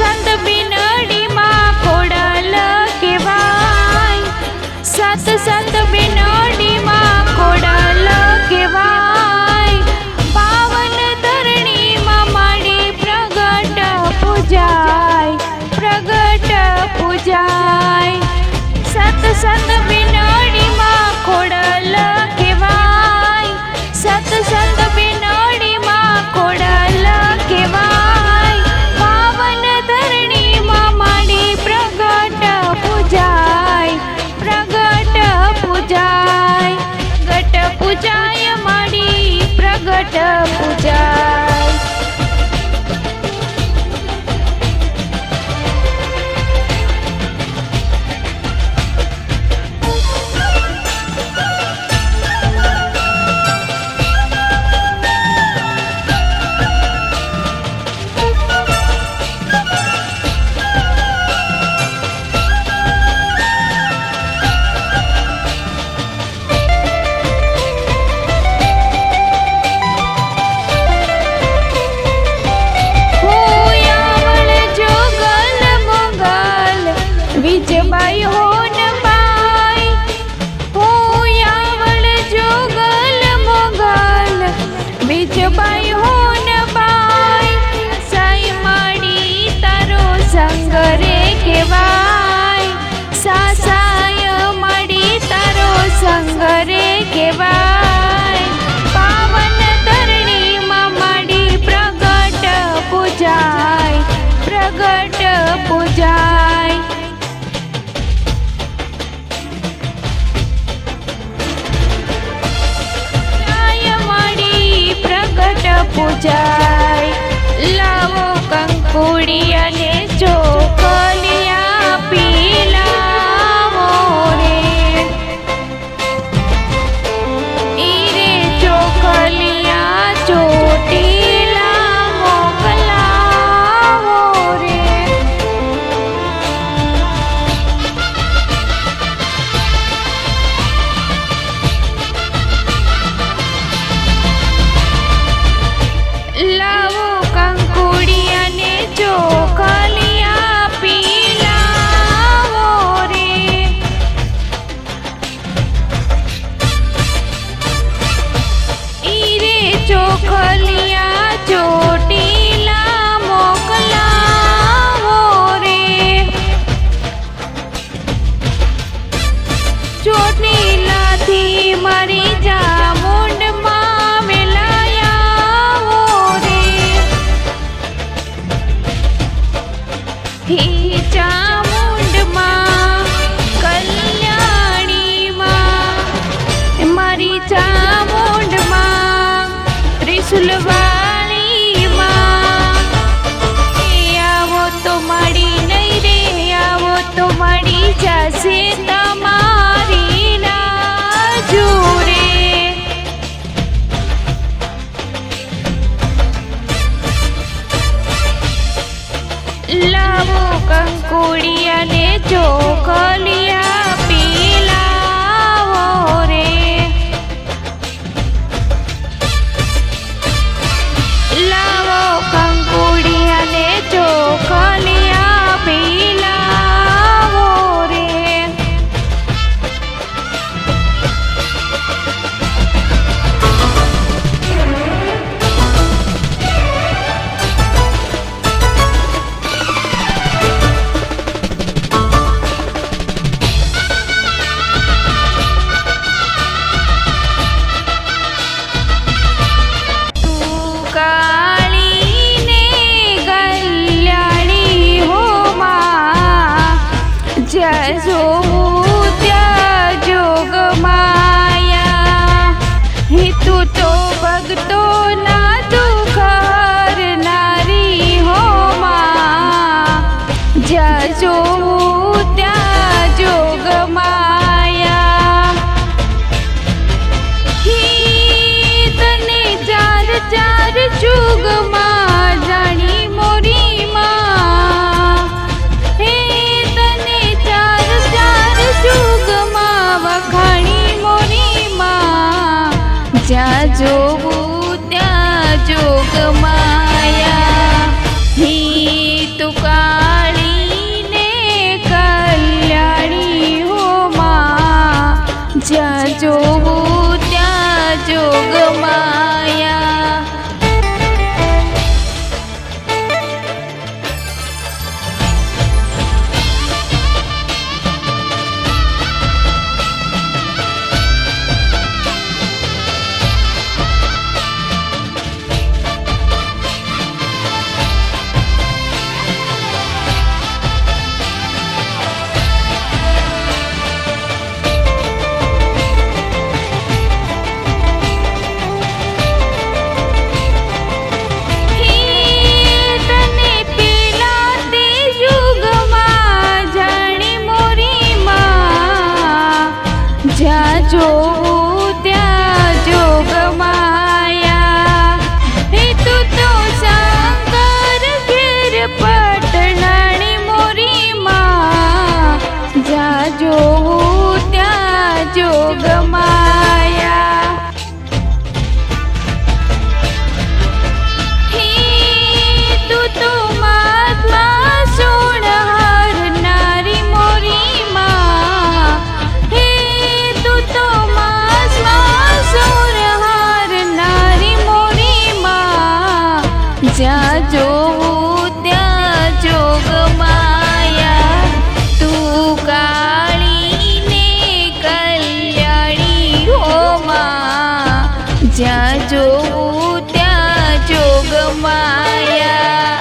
સતસંગ બિનડીમાં ખોડલ કહેવાય, સતસંગ બિનડીમાં ખોડલ કહેવાય, પાવન ધરણીમાં માડી પ્રગટ પૂજાય, પ્રગટ પૂજાય, સતસંગ બિનડીમાં ખોડલ કહેવાય, સતસંગ બિનડીમાં ખોડલ કહેવાય, પાવન ધરણીમાં માડી પ્રગટ પૂજાય, પ્રગટ પૂજાય, પ્રગટ પૂજાય માડી પ્રગટ પૂજાય. વિજબાઈ હોન બાઈ, હોયાવળ જોગલ મોગલ, વિજબાઈ હોન બાઈ, સાઈ માડી તારો સંગ રે કહેવાય, સાસાય માડી તારો સંગ રે કહેવાય, પાવન ધરણીમાં માડી પ્રગટ પૂજાય, પ્રગટ પૂજાય. પૂજાય લાવો કંકુડી અને ચોખલિયા પીલાવો રે, ઈરે ચોખલિયા ચોટીલા મોકલાવો રે. લાવો કંકુડી અને ચોખલિયા પીલાવો રે, ઈરે ચોખલિયા ચોટીલા મોકલાવો રે, ચોટીલાથી મારી ચામુંડમાં વેલાયા રે, હી ચામુંડમાં કલ્યાણીમાં, મારી ચામુંડમાં ત્રિશુલવાણીમાં, આવો તો માડી નહીં રે, આવો તો માડી જાશે તમારી રાજુ રે. લાવો કંકુડી અને ચોખલિયા પીલાવો રે, લાવો કંકુડી અને ચોખલિયા પીલાવો રે. જ્યાં જોવું ત્યાં જોગમાયા તું કાળી ને કલ્યાણી હો માં જ્યાં જોવું ત્યાં જોગમાયા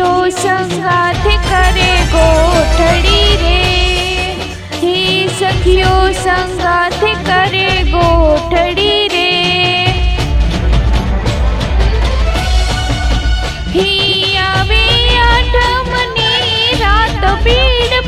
સખીઓ સંગાથે કરે ગોઠડી રે, હે સખીઓ સંગાથે કરે ગોઠડી રે, હે આવે આઠમની રાત પીડ